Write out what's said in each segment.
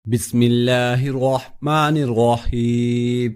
بسم اللہ الرحمن الرحیم۔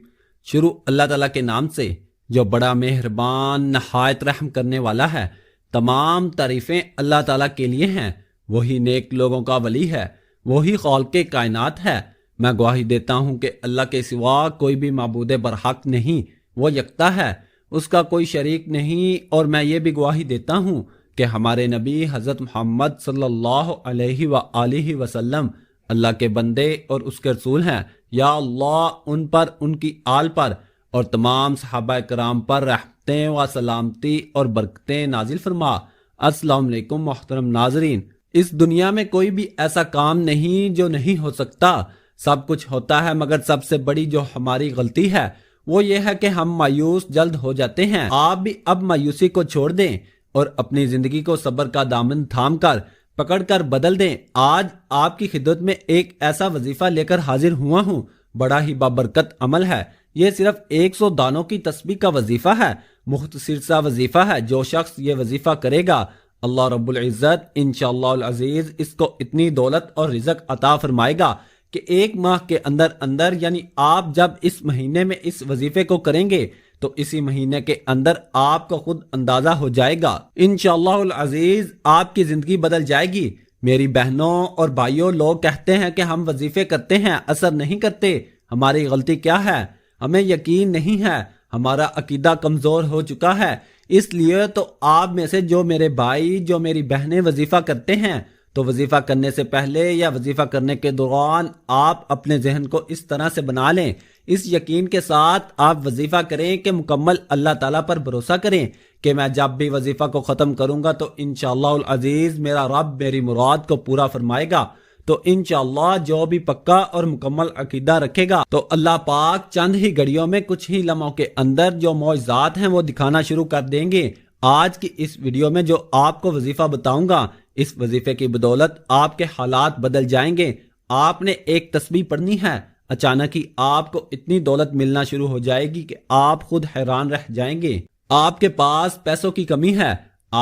شروع اللہ تعالیٰ کے نام سے جو بڑا مہربان نہایت رحم کرنے والا ہے۔ تمام تعریفیں اللہ تعالیٰ کے لیے ہیں، وہی نیک لوگوں کا ولی ہے، وہی خالق کائنات ہے۔ میں گواہی دیتا ہوں کہ اللہ کے سوا کوئی بھی معبود برحق نہیں، وہ یکتا ہے، اس کا کوئی شریک نہیں۔ اور میں یہ بھی گواہی دیتا ہوں کہ ہمارے نبی حضرت محمد صلی اللہ علیہ وآلہ وسلم اللہ کے بندے اور اس کے رسول ہیں۔ یا اللہ ان پر، ان کی آل پر اور تمام صحابہ کرام پر رحمتیں و سلامتی اور برکتیں نازل فرما۔ السلام علیکم محترم ناظرین۔ اس دنیا میں کوئی بھی ایسا کام نہیں جو نہیں ہو سکتا، سب کچھ ہوتا ہے، مگر سب سے بڑی جو ہماری غلطی ہے وہ یہ ہے کہ ہم مایوس جلد ہو جاتے ہیں۔ آپ بھی اب مایوسی کو چھوڑ دیں اور اپنی زندگی کو صبر کا دامن تھام کر پکڑ کر بدل دیں۔ آج آپ کی خدمت میں ایک ایسا وظیفہ لے کر حاضر ہوا ہوں، بڑا ہی بابرکت عمل ہے۔ یہ صرف 100 دانوں کی تسبیح کا وظیفہ ہے، مختصر سا وظیفہ ہے۔ جو شخص یہ وظیفہ کرے گا، اللہ رب العزت انشاءاللہ العزیز اس کو اتنی دولت اور رزق عطا فرمائے گا کہ 1 ماہ کے اندر اندر، یعنی آپ جب اس مہینے میں اس وظیفے کو کریں گے تو اسی مہینے کے اندر آپ کو خود اندازہ ہو جائے گا، انشاءاللہ العزیز آپ کی زندگی بدل جائے گی۔ میری بہنوں اور بھائیوں، لوگ کہتے ہیں کہ ہم وظیفے کرتے ہیں، اثر نہیں کرتے۔ ہماری غلطی کیا ہے؟ ہمیں یقین نہیں ہے، ہمارا عقیدہ کمزور ہو چکا ہے۔ اس لیے تو آپ میں سے جو میرے بھائی، جو میری بہنیں وظیفہ کرتے ہیں، تو وظیفہ کرنے سے پہلے یا وظیفہ کرنے کے دوران آپ اپنے ذہن کو اس طرح سے بنا لیں، اس یقین کے ساتھ آپ وظیفہ کریں کہ مکمل اللہ تعالیٰ پر بھروسہ کریں کہ میں جب بھی وظیفہ کو ختم کروں گا تو انشاءاللہ العزیز میرا رب میری مراد کو پورا فرمائے گا۔ تو انشاءاللہ جو بھی پکا اور مکمل عقیدہ رکھے گا تو اللہ پاک چند ہی گھڑیوں میں، کچھ ہی لمحوں کے اندر جو معجزات ہیں وہ دکھانا شروع کر دیں گے۔ آج کی اس ویڈیو میں جو آپ کو وظیفہ بتاؤں گا، اس وظیفے کی بدولت آپ کے حالات بدل جائیں گے۔ آپ نے ایک تسبیح پڑھنی ہے، اچانک ہی آپ کو اتنی دولت ملنا شروع ہو جائے گی کہ آپ خود حیران رہ جائیں گے۔ آپ کے پاس پیسوں کی کمی ہے،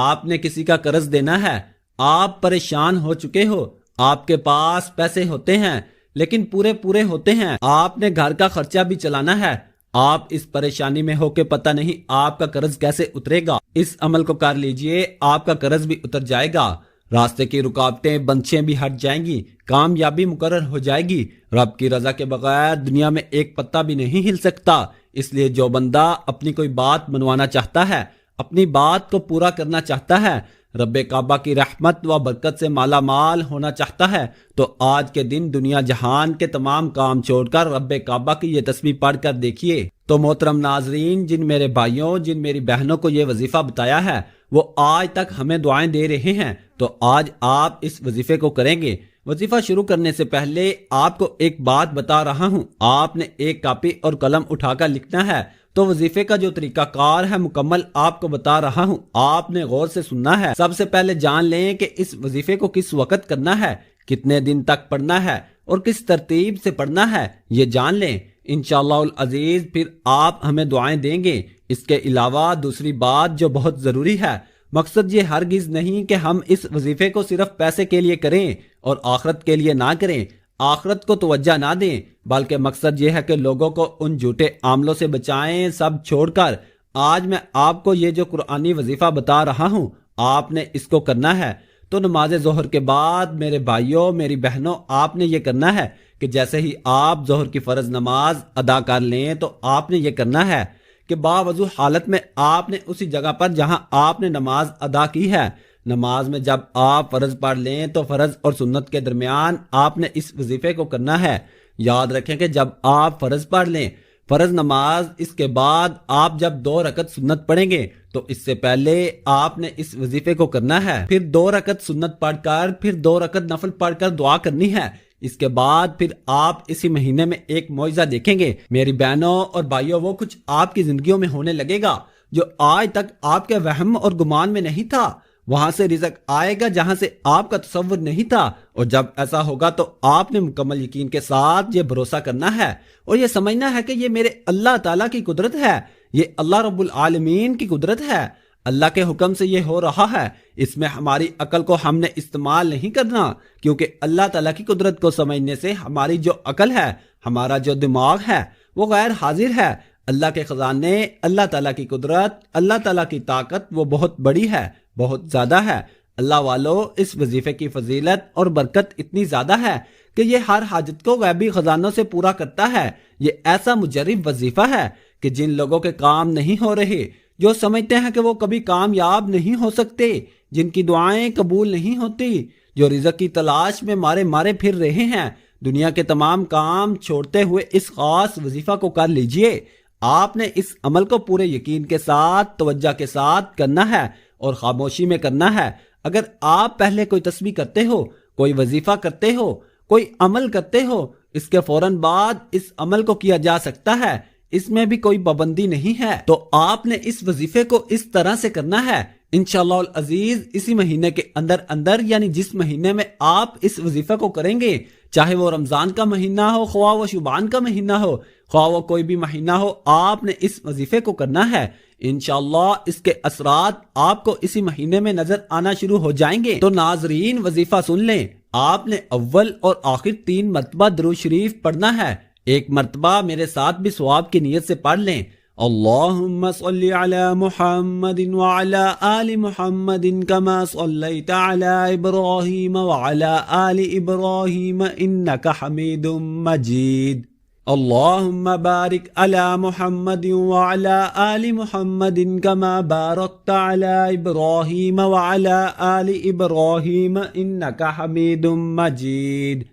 آپ نے کسی کا قرض دینا ہے، آپ پریشان ہو چکے ہو، آپ کے پاس پیسے ہوتے ہیں لیکن پورے ہوتے ہیں، آپ نے گھر کا خرچہ بھی چلانا ہے، آپ اس پریشانی میں ہو کہ پتہ نہیں آپ کا قرض کیسے اترے گا۔ اس عمل کو کر لیجئے، آپ کا قرض بھی اتر جائے گا، راستے کی رکاوٹیں بندشیں بھی ہٹ جائیں گی، کامیابی مقرر ہو جائے گی۔ رب کی رضا کے بغیر دنیا میں ایک پتا بھی نہیں ہل سکتا۔ اس لیے جو بندہ اپنی کوئی بات منوانا چاہتا ہے، اپنی بات کو پورا کرنا چاہتا ہے، رب کعبہ کی رحمت و برکت سے مالا مال ہونا چاہتا ہے، تو آج کے دن دنیا جہان کے تمام کام چھوڑ کر رب کعبہ کی یہ تسبیح پڑھ کر دیکھیے۔ تو محترم ناظرین، جن میرے بھائیوں، جن میری بہنوں کو یہ وظیفہ بتایا ہے وہ آج تک ہمیں دعائیں دے رہے ہیں، تو آج آپ اس وظیفے کو کریں گے۔ وظیفہ شروع کرنے سے پہلے آپ کو ایک بات بتا رہا ہوں، آپ نے ایک کاپی اور قلم اٹھا کر لکھنا ہے۔ تو وظیفے کا جو طریقہ کار ہے مکمل آپ کو بتا رہا ہوں، آپ نے غور سے سننا ہے۔ سب سے پہلے جان لیں کہ اس وظیفے کو کس وقت کرنا ہے، کتنے دن تک پڑھنا ہے اور کس ترتیب سے پڑھنا ہے، یہ جان لیں انشاءاللہ العزیز، پھر آپ ہمیں دعائیں دیں گے۔ اس کے علاوہ دوسری بات جو بہت ضروری ہے، مقصد یہ ہرگز نہیں کہ ہم اس وظیفے کو صرف پیسے کے لیے کریں اور آخرت کے لیے نہ کریں، آخرت کو توجہ نہ دیں، بلکہ مقصد یہ ہے کہ لوگوں کو ان جھوٹے عاملوں سے بچائیں۔ سب چھوڑ کر آج میں آپ کو یہ جو قرآنی وظیفہ بتا رہا ہوں، آپ نے اس کو کرنا ہے۔ تو نماز ظہر کے بعد میرے بھائیوں، میری بہنوں، آپ نے یہ کرنا ہے کہ جیسے ہی آپ ظہر کی فرض نماز ادا کر لیں تو آپ نے یہ کرنا ہے کہ باوضو حالت میں آپ نے اسی جگہ پر جہاں آپ نے نماز ادا کی ہے، نماز میں جب آپ فرض پڑھ لیں تو فرض اور سنت کے درمیان آپ نے اس وظیفے کو کرنا ہے۔ یاد رکھیں کہ جب آپ فرض پڑھ لیں، فرض نماز، اس کے بعد آپ جب 2 رکعت سنت پڑھیں گے تو اس سے پہلے آپ نے اس وظیفے کو کرنا ہے، پھر 2 رکعت سنت پڑھ کر، پھر 2 رکعت نفل پڑھ کر دعا کرنی ہے۔ اس کے بعد پھر آپ اسی مہینے میں ایک معجزہ دیکھیں گے میری بہنوں اور بھائیوں، وہ کچھ آپ کی زندگیوں میں ہونے لگے گا جو آج تک آپ کے وہم اور گمان میں نہیں تھا۔ وہاں سے رزق آئے گا جہاں سے آپ کا تصور نہیں تھا، اور جب ایسا ہوگا تو آپ نے مکمل یقین کے ساتھ یہ بھروسہ کرنا ہے اور یہ سمجھنا ہے کہ یہ میرے اللہ تعالیٰ کی قدرت ہے، یہ اللہ رب العالمین کی قدرت ہے۔ اللہ کے حکم سے یہ ہو رہا ہے، اس میں ہماری عقل کو ہم نے استعمال نہیں کرنا، کیونکہ اللہ تعالیٰ کی قدرت کو سمجھنے سے ہماری جو عقل ہے، ہمارا جو دماغ ہے وہ غیر حاضر ہے۔ اللہ کے خزانے، اللہ تعالیٰ کی قدرت، اللہ تعالیٰ کی طاقت وہ بہت بڑی ہے، بہت زیادہ ہے۔ اللہ والو، اس وظیفے کی فضیلت اور برکت اتنی زیادہ ہے کہ یہ ہر حاجت کو غیبی خزانوں سے پورا کرتا ہے۔ یہ ایسا مجرب وظیفہ ہے کہ جن لوگوں کے کام نہیں ہو رہے، جو سمجھتے ہیں کہ وہ کبھی کامیاب نہیں ہو سکتے، جن کی دعائیں قبول نہیں ہوتی، جو رزق کی تلاش میں مارے مارے پھر رہے ہیں، دنیا کے تمام کام چھوڑتے ہوئے اس خاص وظیفہ کو کر لیجئے۔ آپ نے اس عمل کو پورے یقین کے ساتھ، توجہ کے ساتھ کرنا ہے اور خاموشی میں کرنا ہے۔ اگر آپ پہلے کوئی تسبیح کرتے ہو، کوئی وظیفہ کرتے ہو، کوئی عمل کرتے ہو، اس کے فوراً بعد اس عمل کو کیا جا سکتا ہے، اس میں بھی کوئی پابندی نہیں ہے، تو آپ نے اس وظیفے کو اس طرح سے کرنا ہے۔ انشاءاللہ العزیز اسی مہینے کے اندر یعنی جس مہینے میں آپ اس وظیفے کو کریں گے، چاہے وہ رمضان کا مہینہ ہو، خواہ وہ شعبان کا مہینہ ہو، خواہ وہ کوئی بھی مہینہ ہو، آپ نے اس وظیفے کو کرنا ہے۔ انشاءاللہ اس کے اثرات آپ کو اسی مہینے میں نظر آنا شروع ہو جائیں گے۔ تو ناظرین، وظیفہ سن لیں، آپ نے اول اور آخر 3 مرتبہ درود شریف پڑھنا ہے۔ ایک مرتبہ میرے ساتھ بھی ثواب کی نیت سے پڑھ لیں۔ اللہم صلی علی محمد وعلی آل محمد کما صلیت علی ابراہیم وعلی آل ابراہیم انک حمید مجید۔ اللہم بارک علی محمد وعلی آل محمد کما بارکت علی ابراہیم وعلی آل ابراہیم انک حمید مجید۔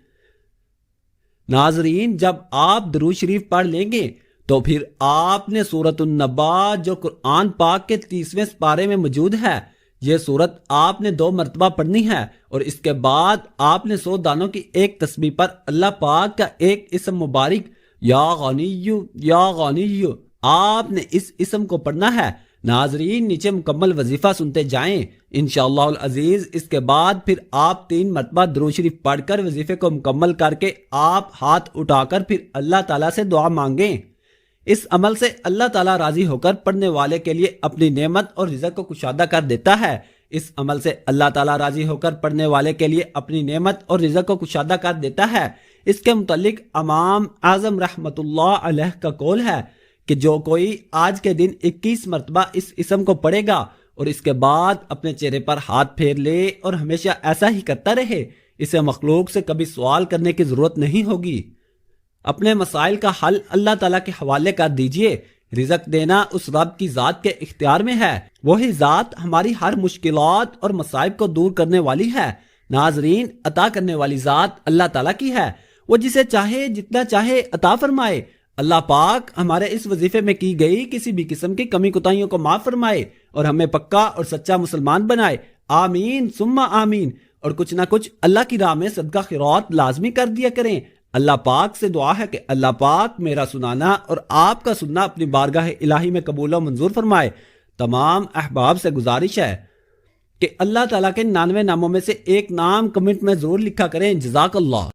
ناظرین، جب آپ درود شریف پڑھ لیں گے تو پھر آپ نے سورۃ النبا، جو قرآن پاک کے 30ویں سپارے میں موجود ہے، یہ سورت آپ نے 2 مرتبہ پڑھنی ہے، اور اس کے بعد آپ نے 100 دانوں کی ایک تسبیح پر اللہ پاک کا ایک اسم مبارک یا غنی یا غنی، آپ نے اس اسم کو پڑھنا ہے۔ ناظرین، نیچے مکمل وظیفہ سنتے جائیں انشاءاللہ العزیز۔ اس کے بعد پھر آپ 3 مرتبہ درود شریف پڑھ کر وظیفے کو مکمل کر کے آپ ہاتھ اٹھا کر پھر اللہ تعالیٰ سے دعا مانگیں۔ اس عمل سے اللہ تعالیٰ راضی ہو کر پڑھنے والے کے لیے اپنی نعمت اور رزق کو کشادہ کر دیتا ہے۔ اس عمل سے اللہ تعالیٰ راضی ہو کر پڑھنے والے کے لیے اپنی نعمت اور رزق کو کشادہ کر دیتا ہے۔ اس کے متعلق امام اعظم رحمت اللہ علیہ کا قول ہے کہ جو کوئی آج کے دن 21 مرتبہ اس اسم کو پڑھے گا اور اس کے بعد اپنے چہرے پر ہاتھ پھیر لے اور ہمیشہ ایسا ہی کرتا رہے، اسے مخلوق سے کبھی سوال کرنے کی ضرورت نہیں ہوگی۔ اپنے مسائل کا حل اللہ تعالیٰ کے حوالے کر دیجئے۔ رزق دینا اس رب کی ذات کے اختیار میں ہے، وہی ذات ہماری ہر مشکلات اور مصائب کو دور کرنے والی ہے۔ ناظرین، عطا کرنے والی ذات اللہ تعالیٰ کی ہے، وہ جسے چاہے جتنا چاہے عطا فرمائے۔ اللہ پاک ہمارے اس وظیفے میں کی گئی کسی بھی قسم کی کمی کوتاہیوں کو معاف فرمائے اور ہمیں پکا اور سچا مسلمان بنائے۔ آمین ثم آمین۔ اور کچھ نہ کچھ اللہ کی راہ میں صدقہ خیرات لازمی کر دیا کریں۔ اللہ پاک سے دعا ہے کہ اللہ پاک میرا سنانا اور آپ کا سننا اپنی بارگاہ الہی میں قبول و منظور فرمائے۔ تمام احباب سے گزارش ہے کہ اللہ تعالیٰ کے 99 ناموں میں سے ایک نام کمنٹ میں ضرور لکھا کریں۔ جزاک اللہ۔